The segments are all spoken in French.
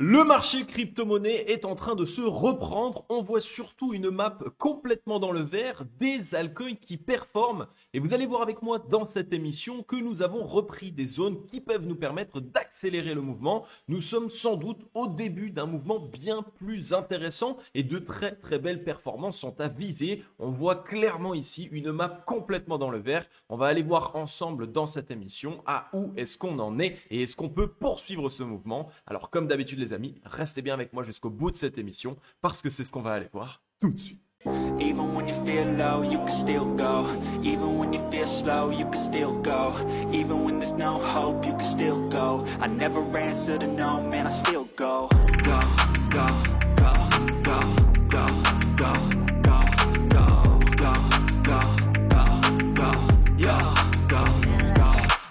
Le marché crypto-monnaie est en train de se reprendre. On voit surtout une map complètement dans le vert, des altcoins qui performent. Et vous allez voir avec moi dans cette émission que nous avons repris des zones qui peuvent nous permettre d'accélérer le mouvement. Nous sommes sans doute au début d'un mouvement bien plus intéressant et de très très belles performances sont à viser. On voit clairement ici une map complètement dans le vert. On va aller voir ensemble dans cette émission à où est-ce qu'on en est et est-ce qu'on peut poursuivre ce mouvement. Alors comme d'habitude les amis, restez bien avec moi jusqu'au bout de cette émission parce que c'est ce qu'on va aller voir tout de suite. Even when you feel low, you can still go. Even when you feel slow, you can still go. Even when there's no hope, you can still go. I never answer to no, man, I still go. Go, go, go, go, go, go, go, go, go, go, go, go, yeah, go, go,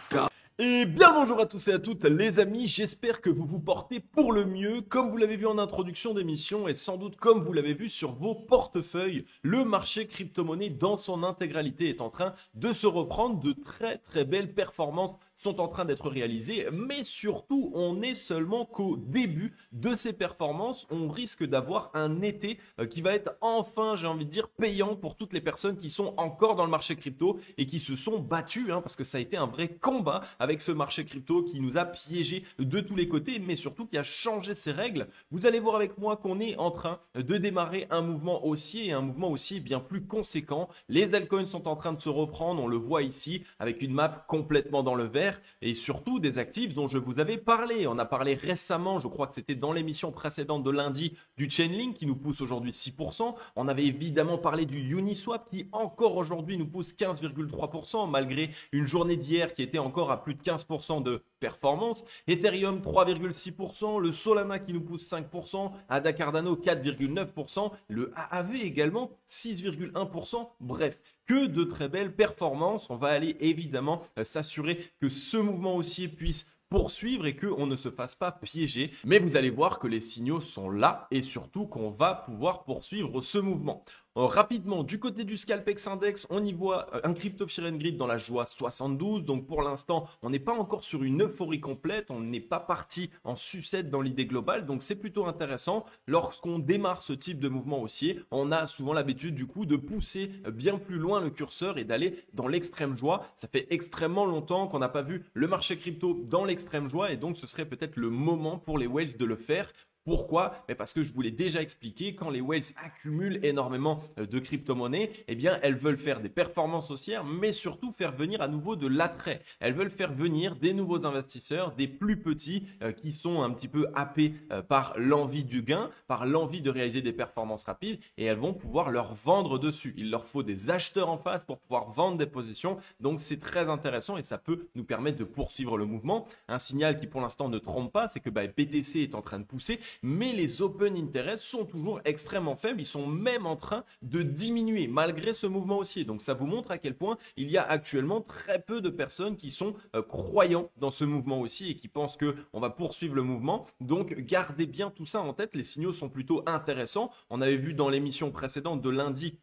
go. Et bien bonjour à tous et à toutes les amis, j'espère que vous vous portez pour le mieux. Comme vous l'avez vu en introduction d'émission et sans doute comme vous l'avez vu sur vos portefeuilles, le marché crypto-monnaie dans son intégralité est en train de se reprendre. De très très belles performances sont en train d'être réalisées, mais surtout on est seulement qu'au début de ces performances. On risque d'avoir un été qui va être enfin, j'ai envie de dire, payant pour toutes les personnes qui sont encore dans le marché crypto et qui se sont battues, parce que ça a été un vrai combat avec ce marché crypto qui nous a piégés de tous les côtés, mais surtout qui a changé ses règles. Vous allez voir avec moi qu'on est en train de démarrer un mouvement haussier et un mouvement haussier bien plus conséquent. Les altcoins sont en train de se reprendre, on le voit ici avec une map complètement dans le vert et surtout des actifs dont je vous avais parlé. On a parlé récemment, je crois que c'était dans l'émission précédente de lundi, du Chainlink qui nous pousse aujourd'hui 6%. On avait évidemment parlé du Uniswap qui encore aujourd'hui nous pousse 15,3% malgré une journée d'hier qui était encore à plus de 15% de performance. Ethereum 3,6%, le Solana qui nous pousse 5%, ADA Cardano 4,9%, le AAV également 6,1%. Bref, que de très belles performances. On va aller évidemment s'assurer que ce mouvement haussier puisse poursuivre et qu'on ne se fasse pas piéger. Mais vous allez voir que les signaux sont là et surtout qu'on va pouvoir poursuivre ce mouvement. Rapidement, du côté du Scalpex Index, on y voit un Crypto Fear and Greed dans la joie 72. Donc pour l'instant, on n'est pas encore sur une euphorie complète. On n'est pas parti en sucette dans l'idée globale. Donc c'est plutôt intéressant. Lorsqu'on démarre ce type de mouvement haussier, on a souvent l'habitude du coup de pousser bien plus loin le curseur et d'aller dans l'extrême joie. Ça fait extrêmement longtemps qu'on n'a pas vu le marché crypto dans l'extrême joie et donc ce serait peut-être le moment pour les whales de le faire. Pourquoi? Parce que je vous l'ai déjà expliqué, quand les whales accumulent énormément de crypto-monnaies, eh bien, elles veulent faire des performances haussières, mais surtout faire venir à nouveau de l'attrait. Elles veulent faire venir des nouveaux investisseurs, des plus petits qui sont un petit peu happés par l'envie du gain, par l'envie de réaliser des performances rapides et elles vont pouvoir leur vendre dessus. Il leur faut des acheteurs en face pour pouvoir vendre des positions. Donc, c'est très intéressant et ça peut nous permettre de poursuivre le mouvement. Un signal qui pour l'instant ne trompe pas, c'est que BTC est en train de pousser. Mais les open interest sont toujours extrêmement faibles. Ils sont même en train de diminuer malgré ce mouvement haussier. Donc ça vous montre à quel point il y a actuellement très peu de personnes qui sont croyants dans ce mouvement haussier et qui pensent qu'on va poursuivre le mouvement. Donc gardez bien tout ça en tête. Les signaux sont plutôt intéressants. On avait vu dans l'émission précédente de lundi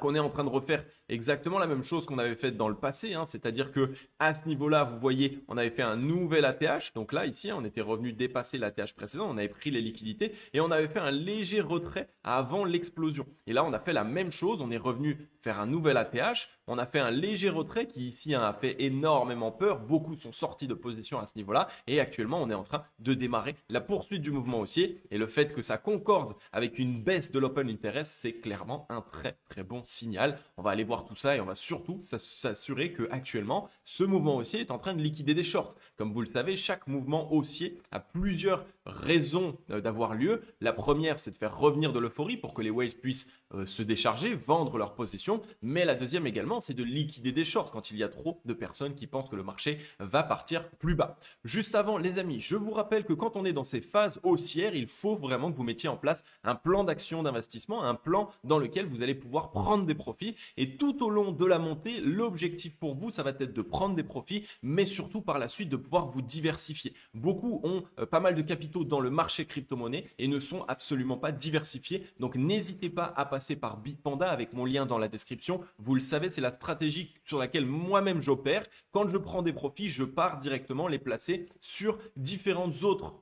qu'on est en train de refaire exactement la même chose qu'on avait fait dans le passé, c'est-à-dire que à ce niveau-là, vous voyez, on avait fait un nouvel ATH, donc là, ici, on était revenu dépasser l'ATH précédent, on avait pris les liquidités et on avait fait un léger retrait avant l'explosion. Et là, on a fait la même chose, on est revenu faire un nouvel ATH, on a fait un léger retrait qui ici a fait énormément peur, beaucoup sont sortis de position à ce niveau-là et actuellement, on est en train de démarrer la poursuite du mouvement haussier et le fait que ça concorde avec une baisse de l'open interest, c'est clairement un très très bon signal. On va aller voir tout ça et on va surtout s'assurer que actuellement ce mouvement haussier est en train de liquider des shorts. Comme vous le savez, chaque mouvement haussier a plusieurs raisons d'avoir lieu. La première, c'est de faire revenir de l'euphorie pour que les waves puissent se décharger, vendre leur position. Mais la deuxième également, c'est de liquider des shorts quand il y a trop de personnes qui pensent que le marché va partir plus bas. Juste avant, les amis, je vous rappelle que quand on est dans ces phases haussières, il faut vraiment que vous mettiez en place un plan d'action d'investissement, un plan dans lequel vous allez pouvoir prendre des profits. Et tout au long de la montée, l'objectif pour vous, ça va être de prendre des profits, mais surtout par la suite de pouvoir vous diversifier. Beaucoup ont pas mal de capitaux dans le marché crypto-monnaie et ne sont absolument pas diversifiés. Donc n'hésitez pas à passer par Bitpanda avec mon lien dans la description. Vous le savez, c'est la stratégie sur laquelle moi-même j'opère. Quand je prends des profits, je pars directement les placer sur différentes autres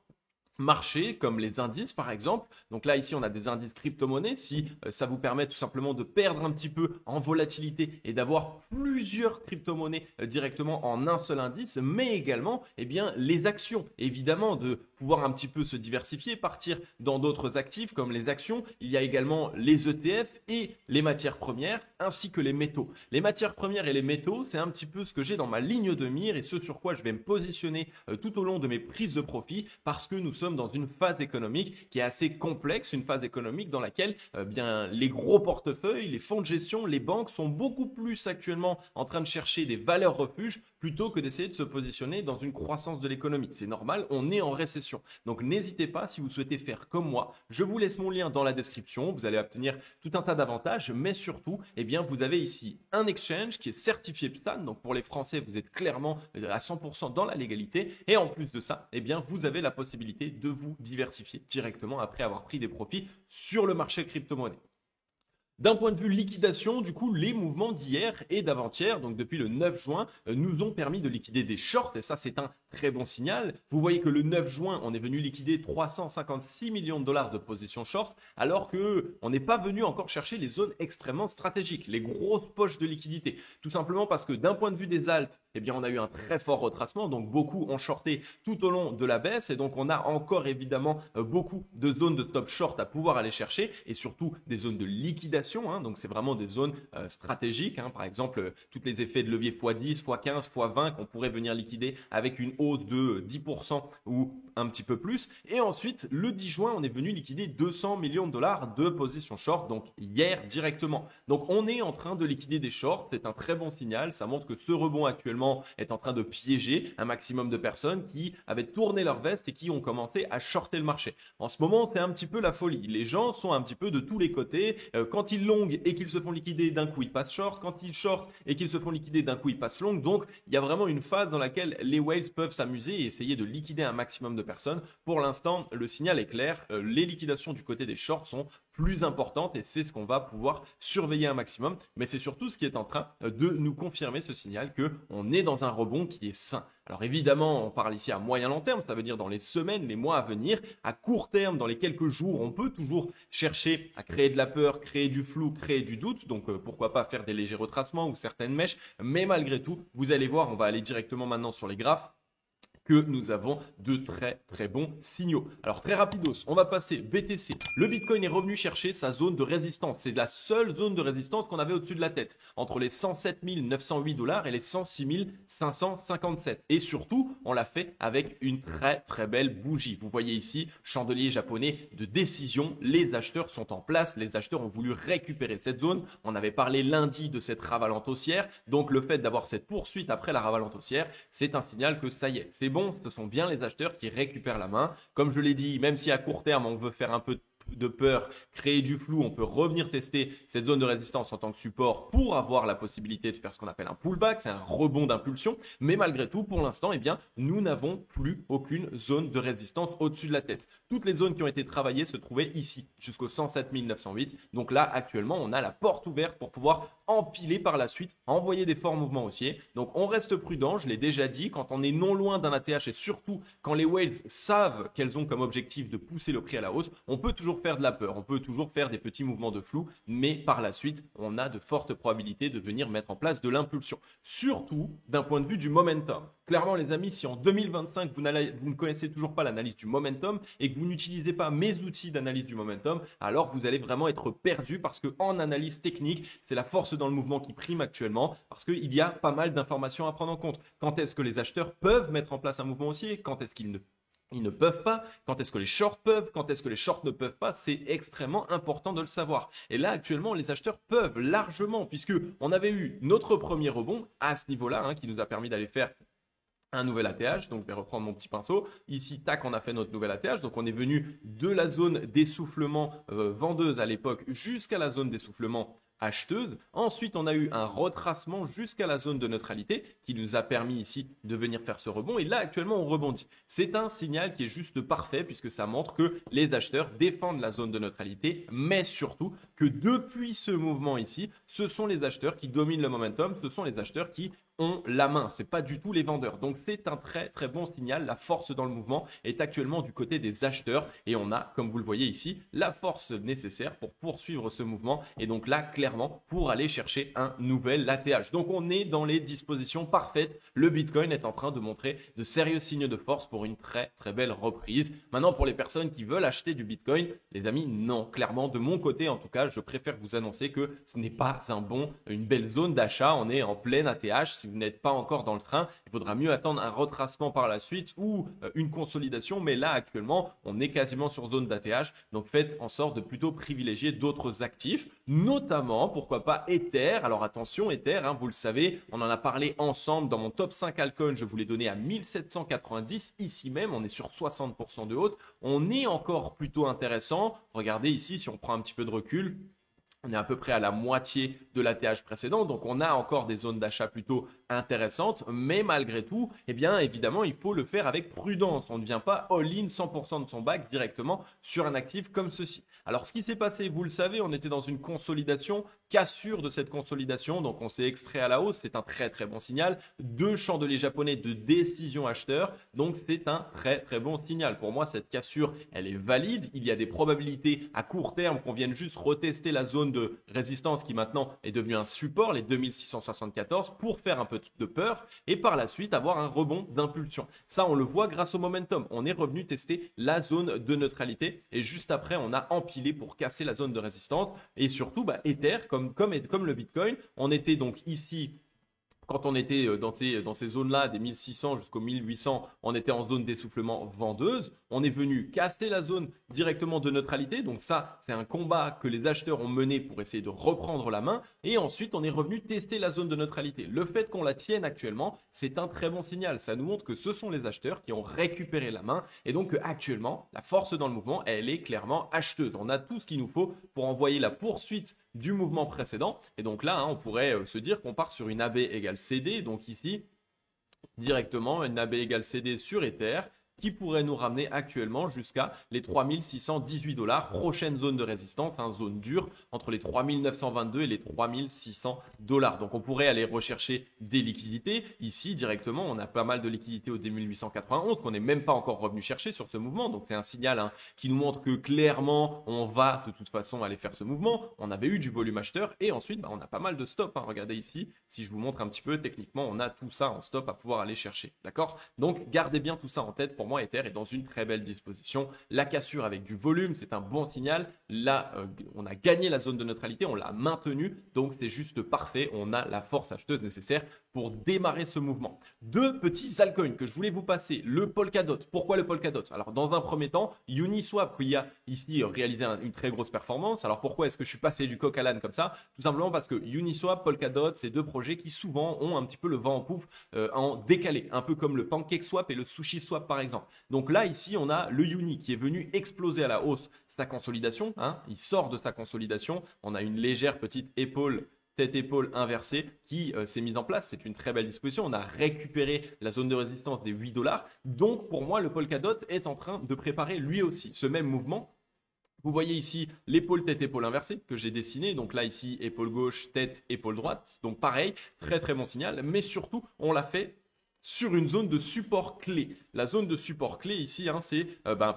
marchés comme les indices par exemple. Donc là ici on a des indices crypto-monnaies. Si ça vous permet tout simplement de perdre un petit peu en volatilité et d'avoir plusieurs crypto-monnaies directement en un seul indice, mais également eh bien, les actions, évidemment de pouvoir un petit peu se diversifier, partir dans d'autres actifs comme les actions. Il y a également les ETF et les matières premières ainsi que les métaux. Les matières premières et les métaux, c'est un petit peu ce que j'ai dans ma ligne de mire et ce sur quoi je vais me positionner tout au long de mes prises de profit parce que nous sommes dans une phase économique qui est assez complexe, une phase économique dans laquelle bien, les gros portefeuilles, les fonds de gestion, les banques sont beaucoup plus actuellement en train de chercher des valeurs refuges plutôt que d'essayer de se positionner dans une croissance de l'économie. C'est normal, on est en récession. Donc n'hésitez pas si vous souhaitez faire comme moi. Je vous laisse mon lien dans la description. Vous allez obtenir tout un tas d'avantages, mais surtout, eh bien, vous avez ici un exchange qui est certifié PSAN. Donc pour les Français, vous êtes clairement à 100% dans la légalité. Et en plus de ça, eh bien, vous avez la possibilité de vous diversifier directement après avoir pris des profits sur le marché crypto-monnaie. D'un point de vue liquidation, du coup, les mouvements d'hier et d'avant-hier, donc depuis le 9 juin, nous ont permis de liquider des shorts et ça, c'est un très bon signal. Vous voyez que le 9 juin, on est venu liquider 356 millions de dollars de positions short alors que on n'est pas venu encore chercher les zones extrêmement stratégiques, les grosses poches de liquidité. Tout simplement parce que d'un point de vue des alts, eh bien, on a eu un très fort retracement, donc beaucoup ont shorté tout au long de la baisse et donc on a encore évidemment beaucoup de zones de stop short à pouvoir aller chercher et surtout des zones de liquidation. Donc c'est vraiment des zones stratégiques, par exemple tous les effets de levier x10, x15, x20 qu'on pourrait venir liquider avec une hausse de 10% ou un petit peu plus. Et ensuite le 10 juin on est venu liquider 200 millions de dollars de positions short, donc hier directement. Donc on est en train de liquider des shorts, c'est un très bon signal, ça montre que ce rebond actuellement est en train de piéger un maximum de personnes qui avaient tourné leur veste et qui ont commencé à shorter le marché. En ce moment c'est un petit peu la folie, les gens sont un petit peu de tous les côtés, quand ils long et qu'ils se font liquider, d'un coup ils passent short. Quand ils short et qu'ils se font liquider, d'un coup ils passent long. Donc il y a vraiment une phase dans laquelle les whales peuvent s'amuser et essayer de liquider un maximum de personnes. Pour l'instant, le signal est clair. Les liquidations du côté des shorts sont plus importantes et c'est ce qu'on va pouvoir surveiller un maximum. Mais c'est surtout ce qui est en train de nous confirmer ce signal qu'on est dans un rebond qui est sain. Alors évidemment, on parle ici à moyen long terme, ça veut dire dans les semaines, les mois à venir. À court terme, dans les quelques jours, on peut toujours chercher à créer de la peur, créer du flou, créer du doute. Donc pourquoi pas faire des légers retracements ou certaines mèches. Mais malgré tout, vous allez voir, on va aller directement maintenant sur les graphes, que nous avons de très très bons signaux. Alors très rapidos, on va passer BTC. Le Bitcoin est revenu chercher sa zone de résistance. C'est la seule zone de résistance qu'on avait au-dessus de la tête, entre les 107 908 dollars et les 106 557. Et surtout, on l'a fait avec une très très belle bougie. Vous voyez ici, chandelier japonais de décision. Les acheteurs sont en place. Les acheteurs ont voulu récupérer cette zone. On avait parlé lundi de cette ravalante haussière. Donc le fait d'avoir cette poursuite après la ravalante haussière, c'est un signal que ça y est, c'est bon, ce sont bien les acheteurs qui récupèrent la main. Comme je l'ai dit, même si à court terme on veut faire un peu de peur, créer du flou, on peut revenir tester cette zone de résistance en tant que support pour avoir la possibilité de faire ce qu'on appelle un pullback, c'est un rebond d'impulsion. Mais malgré tout, pour l'instant, eh bien, nous n'avons plus aucune zone de résistance au-dessus de la tête. Toutes les zones qui ont été travaillées se trouvaient ici, jusqu'au 107 908. Donc là, actuellement, on a la porte ouverte pour pouvoir empiler par la suite, envoyer des forts mouvements haussiers. Donc on reste prudent, je l'ai déjà dit, quand on est non loin d'un ATH et surtout quand les whales savent qu'elles ont comme objectif de pousser le prix à la hausse, on peut toujours faire de la peur, on peut toujours faire des petits mouvements de flou, mais par la suite, on a de fortes probabilités de venir mettre en place de l'impulsion. Surtout d'un point de vue du momentum. Clairement les amis, si en 2025 vous ne connaissez toujours pas l'analyse du momentum et que vous n'utilisez pas mes outils d'analyse du momentum, alors vous allez vraiment être perdu parce qu'en analyse technique, c'est la force dans le mouvement qui prime actuellement parce qu'il y a pas mal d'informations à prendre en compte. Quand est-ce que les acheteurs peuvent mettre en place un mouvement haussier? Quand est-ce qu'ils ne peuvent pas? Quand est-ce que les shorts peuvent? Quand est-ce que les shorts ne peuvent pas? C'est extrêmement important de le savoir. Et là, actuellement, les acheteurs peuvent largement, puisque on avait eu notre premier rebond à ce niveau-là, qui nous a permis d'aller faire un nouvel ATH. Donc, je vais reprendre mon petit pinceau. Ici, tac, on a fait notre nouvel ATH. Donc, on est venu de la zone d'essoufflement vendeuse à l'époque jusqu'à la zone d'essoufflement acheteuse. Ensuite, on a eu un retracement jusqu'à la zone de neutralité qui nous a permis ici de venir faire ce rebond. Et là, actuellement, on rebondit. C'est un signal qui est juste parfait puisque ça montre que les acheteurs défendent la zone de neutralité, mais surtout que depuis ce mouvement ici, ce sont les acheteurs qui dominent le momentum, ce sont les acheteurs qui ont la main, c'est pas du tout les vendeurs. Donc c'est un très très bon signal. La force dans le mouvement est actuellement du côté des acheteurs et on a, comme vous le voyez ici, la force nécessaire pour poursuivre ce mouvement et donc là clairement pour aller chercher un nouvel ATH. Donc on est dans les dispositions parfaites. Le Bitcoin est en train de montrer de sérieux signes de force pour une très très belle reprise. Maintenant pour les personnes qui veulent acheter du Bitcoin, les amis, non, clairement de mon côté en tout cas, je préfère vous annoncer que ce n'est pas une belle zone d'achat. On est en pleine ATH. Si vous n'êtes pas encore dans le train, il faudra mieux attendre un retracement par la suite ou une consolidation. Mais là, actuellement, on est quasiment sur zone d'ATH. Donc, faites en sorte de plutôt privilégier d'autres actifs, notamment, pourquoi pas, Ether. Alors, attention, Ether, hein, vous le savez, on en a parlé ensemble dans mon top 5 altcoins. Je vous l'ai donné à 1790. Ici même, on est sur 60% de hausse. On est encore plutôt intéressant. Regardez ici, si on prend un petit peu de recul, on est à peu près à la moitié de l'ATH précédent, donc on a encore des zones d'achat plutôt intéressantes, mais malgré tout, eh bien évidemment, il faut le faire avec prudence. On ne vient pas all-in 100% de son bac directement sur un actif comme ceci. Alors ce qui s'est passé, vous le savez, on était dans une consolidation, cassure de cette consolidation, donc on s'est extrait à la hausse, c'est un très très bon signal. Deux chandeliers japonais de décision acheteur, donc c'est un très très bon signal. Pour moi, cette cassure, elle est valide. Il y a des probabilités à court terme qu'on vienne juste retester la zone de résistance qui maintenant est devenue un support, les 2674, pour faire un peu de peur et par la suite avoir un rebond d'impulsion. Ça, on le voit grâce au momentum. On est revenu tester la zone de neutralité et juste après, on a empilé pour casser la zone de résistance et surtout, Ether, comme le Bitcoin, on était donc ici. Quand on était dans ces zones-là, des 1600 jusqu'aux 1800, on était en zone d'essoufflement vendeuse. On est venu casser la zone directement de neutralité. Donc ça, c'est un combat que les acheteurs ont mené pour essayer de reprendre la main. Et ensuite, on est revenu tester la zone de neutralité. Le fait qu'on la tienne actuellement, c'est un très bon signal. Ça nous montre que ce sont les acheteurs qui ont récupéré la main. Et donc actuellement, la force dans le mouvement, elle est clairement acheteuse. On a tout ce qu'il nous faut pour envoyer la poursuite du mouvement précédent. Et donc là, on pourrait se dire qu'on part sur une AB égale CD. Donc ici, directement, une AB égale CD sur Ether qui pourrait nous ramener actuellement jusqu'à les 3618 $. Prochaine zone de résistance, zone dure, entre les 3922 et les 3600 $. Donc on pourrait aller rechercher des liquidités. Ici, directement, on a pas mal de liquidités au D1891 qu'on n'est même pas encore revenu chercher sur ce mouvement. Donc c'est un signal qui nous montre que clairement, on va de toute façon aller faire ce mouvement. On avait eu du volume acheteur et ensuite, on a pas mal de stops. Regardez ici, si je vous montre un petit peu, techniquement, on a tout ça en stop à pouvoir aller chercher. D'accord? Donc gardez bien tout ça en tête. Pour moi, Ether est dans une très belle disposition. La cassure avec du volume, c'est un bon signal. Là, on a gagné la zone de neutralité, on l'a maintenue. Donc, c'est juste parfait. On a la force acheteuse nécessaire pour démarrer ce mouvement. Deux petits altcoins que je voulais vous passer. Le Polkadot. Pourquoi le Polkadot? Alors, dans un premier temps, Uniswap qui a ici réalisé une très grosse performance. Alors, pourquoi est-ce que je suis passé du coq à l'âne comme ça? Tout simplement parce que Uniswap, Polkadot, c'est deux projets qui souvent ont un petit peu le vent en poupe en décalé. Un peu comme le PancakeSwap et le SushiSwap par exemple. Donc là, ici, on a le Uni qui est venu exploser à la hausse sa consolidation. Il sort de sa consolidation. On a une légère petite épaule tête-épaule inversée qui s'est mise en place. C'est une très belle disposition. On a récupéré la zone de résistance des 8 $. Donc, pour moi, le Polkadot est en train de préparer lui aussi ce même mouvement. Vous voyez ici l'épaule tête-épaule inversée que j'ai dessiné. Donc là, ici, épaule gauche, tête, épaule droite. Donc pareil, très très bon signal. Mais surtout, on l'a fait sur une zone de support clé. La zone de support clé ici, c'est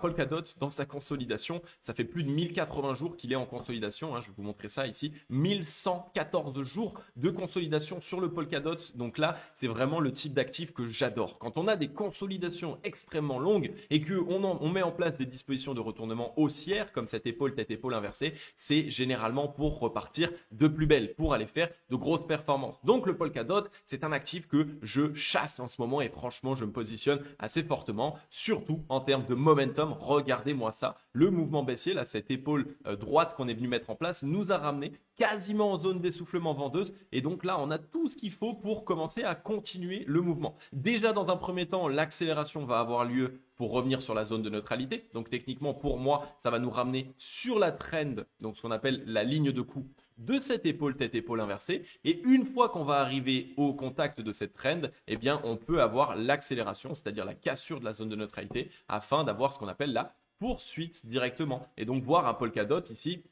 Polkadot dans sa consolidation. Ça fait plus de 1080 jours qu'il est en consolidation. Je vais vous montrer ça ici. 1114 jours de consolidation sur le Polkadot. Donc là, c'est vraiment le type d'actif que j'adore. Quand on a des consolidations extrêmement longues et qu'on met en place des dispositions de retournement haussières, comme cette épaule tête-épaule inversée, c'est généralement pour repartir de plus belle, pour aller faire de grosses performances. Donc le Polkadot, c'est un actif que je chasse en ce moment et franchement, je me positionne assez fortement, surtout en termes de momentum. Regardez-moi ça, le mouvement baissier, là, cette épaule droite qu'on est venu mettre en place nous a ramené quasiment en zone d'essoufflement vendeuse et donc là, on a tout ce qu'il faut pour commencer à continuer le mouvement. Déjà, dans un premier temps, l'accélération va avoir lieu pour revenir sur la zone de neutralité. Donc techniquement, pour moi, ça va nous ramener sur la trend, donc ce qu'on appelle la ligne de coup de cette épaule tête-épaule inversée. Et une fois qu'on va arriver au contact de cette trend, eh bien, on peut avoir l'accélération, c'est-à-dire la cassure de la zone de neutralité afin d'avoir ce qu'on appelle la poursuite directement. Et donc, voir un Polkadot ici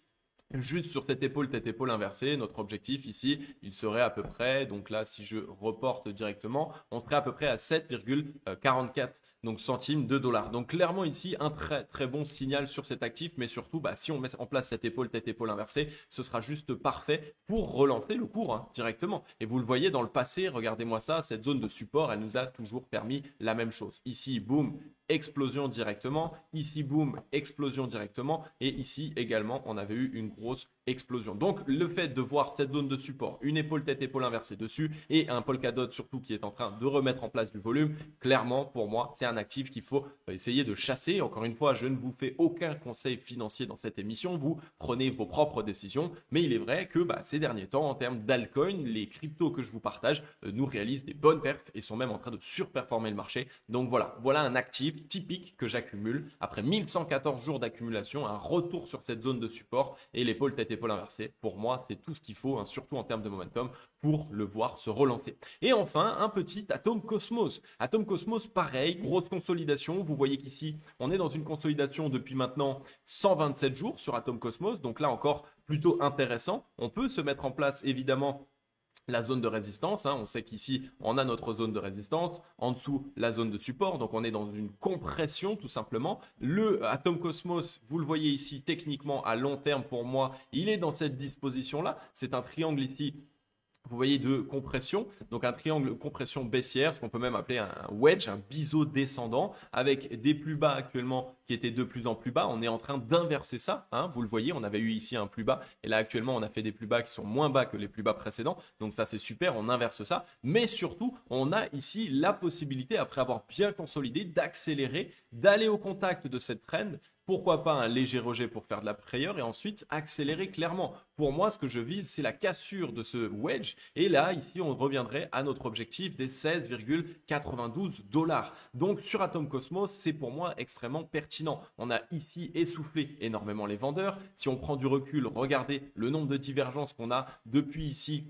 juste sur cette épaule, tête épaule inversée, notre objectif ici, il serait à peu près, donc là si je reporte directement, on serait à peu près à 7,44 donc centimes de dollars. Donc clairement ici, un très très bon signal sur cet actif, mais surtout si on met en place cette épaule, tête épaule inversée, ce sera juste parfait pour relancer le cours directement. Et vous le voyez dans le passé, regardez-moi ça, cette zone de support, elle nous a toujours permis la même chose. Ici, boum, explosion directement, ici boum, explosion directement, et ici également on avait eu une grosse explosion. Donc le fait de voir cette zone de support, une épaule tête épaule inversée dessus et un Polkadot surtout qui est en train de remettre en place du volume, clairement pour moi c'est un actif qu'il faut essayer de chasser. Encore une fois, je ne vous fais aucun conseil financier dans cette émission, vous prenez vos propres décisions, mais il est vrai que ces derniers temps en termes d'altcoin, les cryptos que je vous partage nous réalisent des bonnes perfs et sont même en train de surperformer le marché. Donc voilà un actif typique que j'accumule après 1114 jours d'accumulation, un retour sur cette zone de support et l'épaule tête épaule inversée. Pour moi, c'est tout ce qu'il faut, surtout en termes de momentum, pour le voir se relancer. Et enfin, un petit Atom Cosmos. Atom Cosmos, pareil, grosse consolidation. Vous voyez qu'ici, on est dans une consolidation depuis maintenant 127 jours sur Atom Cosmos. Donc là encore, plutôt intéressant. On peut se mettre en place, évidemment, la zone de résistance, on sait qu'ici on a notre zone de résistance, en dessous la zone de support, donc on est dans une compression tout simplement. Le Atom Cosmos, vous le voyez ici techniquement à long terme pour moi, il est dans cette disposition là, c'est un triangle ici. Vous voyez de compression, donc un triangle compression baissière, ce qu'on peut même appeler un wedge, un biseau descendant, avec des plus bas actuellement qui étaient de plus en plus bas. On est en train d'inverser ça, vous le voyez, on avait eu ici un plus bas, et là actuellement on a fait des plus bas qui sont moins bas que les plus bas précédents, donc ça c'est super, on inverse ça, mais surtout on a ici la possibilité, après avoir bien consolidé, d'accélérer, d'aller au contact de cette trend. Pourquoi pas un léger rejet pour faire de la frayeur et ensuite accélérer clairement. Pour moi, ce que je vise, c'est la cassure de ce wedge. Et là, ici, on reviendrait à notre objectif des 16,92 dollars. Donc, sur Atom Cosmos, c'est pour moi extrêmement pertinent. On a ici essoufflé énormément les vendeurs. Si on prend du recul, regardez le nombre de divergences qu'on a depuis ici.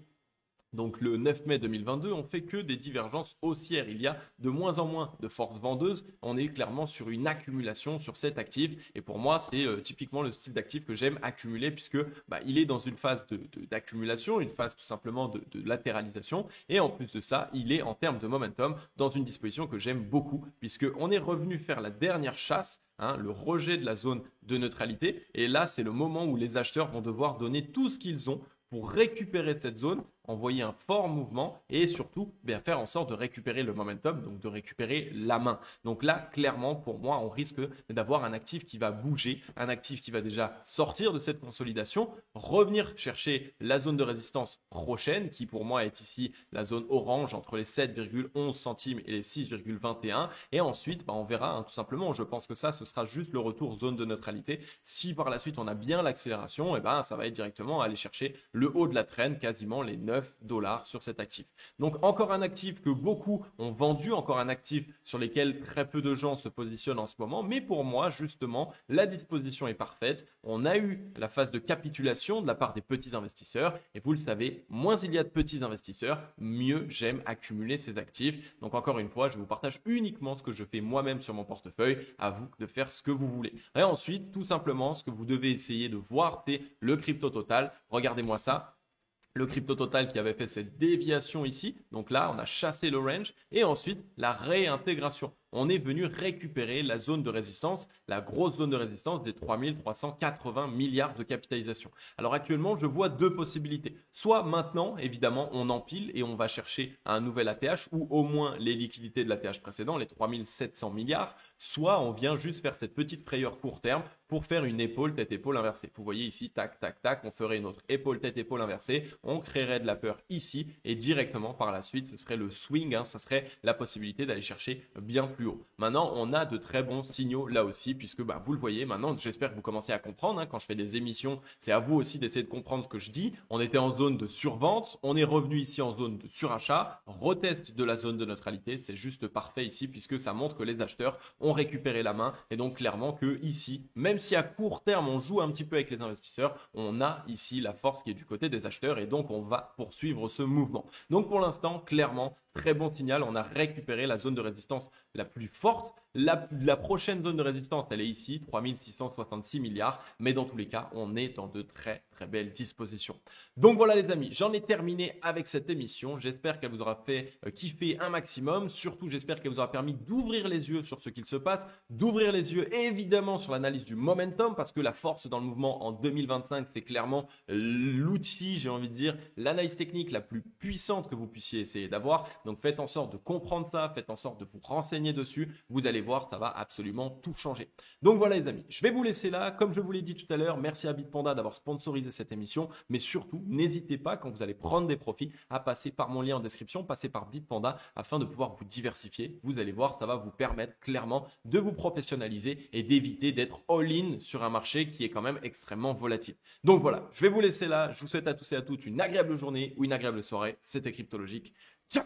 Donc le 9 mai 2022, on fait que des divergences haussières. Il y a de moins en moins de forces vendeuses. On est clairement sur une accumulation sur cet actif. Et pour moi, c'est typiquement le style d'actif que j'aime accumuler puisque il est dans une phase d'accumulation, une phase tout simplement de latéralisation. Et en plus de ça, il est en termes de momentum dans une disposition que j'aime beaucoup puisqu'on est revenu faire la dernière chasse. Le rejet de la zone de neutralité. Et là, c'est le moment où les acheteurs vont devoir donner tout ce qu'ils ont pour récupérer cette zone, envoyer un fort mouvement et surtout faire en sorte de récupérer le momentum, donc de récupérer la main. Donc là, clairement, pour moi, on risque d'avoir un actif qui va bouger, un actif qui va déjà sortir de cette consolidation, revenir chercher la zone de résistance prochaine, qui pour moi est ici la zone orange entre les 7,11 centimes et les 6,21. Et ensuite, on verra tout simplement, je pense que ça, ce sera juste le retour zone de neutralité. Si par la suite, on a bien l'accélération, ça va être directement aller chercher le haut de la traîne, quasiment les 9 dollars sur cet actif. Donc encore un actif que beaucoup ont vendu, encore un actif sur lequel très peu de gens se positionnent en ce moment, mais pour moi justement la disposition est parfaite. On a eu la phase de capitulation de la part des petits investisseurs et vous le savez, moins il y a de petits investisseurs, mieux j'aime accumuler ces actifs. Donc encore une fois, je vous partage uniquement ce que je fais moi-même sur mon portefeuille, à vous de faire ce que vous voulez. Et ensuite, tout simplement, ce que vous devez essayer de voir, c'est le crypto total. Regardez-moi ça. Le crypto total qui avait fait cette déviation ici. Donc là, on a chassé le range et ensuite la réintégration. On est venu récupérer la zone de résistance, la grosse zone de résistance des 3380 milliards de capitalisation. Alors actuellement, je vois deux possibilités. Soit maintenant, évidemment, on empile et on va chercher un nouvel ATH ou au moins les liquidités de l'ATH précédent, les 3700 milliards. Soit on vient juste faire cette petite frayeur court terme pour faire une épaule, tête, épaule inversée. Vous voyez ici, tac, tac, tac, on ferait notre épaule, tête, épaule inversée. On créerait de la peur ici et directement par la suite, ce serait le swing, ce serait la possibilité d'aller chercher bien plus haut. Maintenant, on a de très bons signaux là aussi, puisque vous le voyez maintenant, j'espère que vous commencez à comprendre. Quand je fais des émissions, c'est à vous aussi d'essayer de comprendre ce que je dis. On était en zone de survente, on est revenu ici en zone de surachat, retest de la zone de neutralité, c'est juste parfait ici, puisque ça montre que les acheteurs ont récupéré la main. Et donc clairement que ici, même si à court terme, on joue un petit peu avec les investisseurs, on a ici la force qui est du côté des acheteurs et donc on va poursuivre ce mouvement. Donc pour l'instant, clairement, très bon signal. On a récupéré la zone de résistance la plus forte. La prochaine zone de résistance, elle est ici, 3666 milliards. Mais dans tous les cas, on est dans de très très belles dispositions. Donc voilà les amis, j'en ai terminé avec cette émission. J'espère qu'elle vous aura fait kiffer un maximum. Surtout, j'espère qu'elle vous aura permis d'ouvrir les yeux sur ce qu'il se passe, d'ouvrir les yeux évidemment sur l'analyse du momentum, parce que la force dans le mouvement en 2025, c'est clairement l'outil, j'ai envie de dire, l'analyse technique la plus puissante que vous puissiez essayer d'avoir. Donc faites en sorte de comprendre ça, faites en sorte de vous renseigner dessus. Vous allez voir, ça va absolument tout changer. Donc voilà les amis, je vais vous laisser là. Comme je vous l'ai dit tout à l'heure, merci à Bitpanda d'avoir sponsorisé cette émission. Mais surtout, n'hésitez pas quand vous allez prendre des profits à passer par mon lien en description, passer par Bitpanda afin de pouvoir vous diversifier. Vous allez voir, ça va vous permettre clairement de vous professionnaliser et d'éviter d'être all-in sur un marché qui est quand même extrêmement volatile. Donc voilà, je vais vous laisser là. Je vous souhaite à tous et à toutes une agréable journée ou une agréable soirée. C'était Cryptologique. Ciao!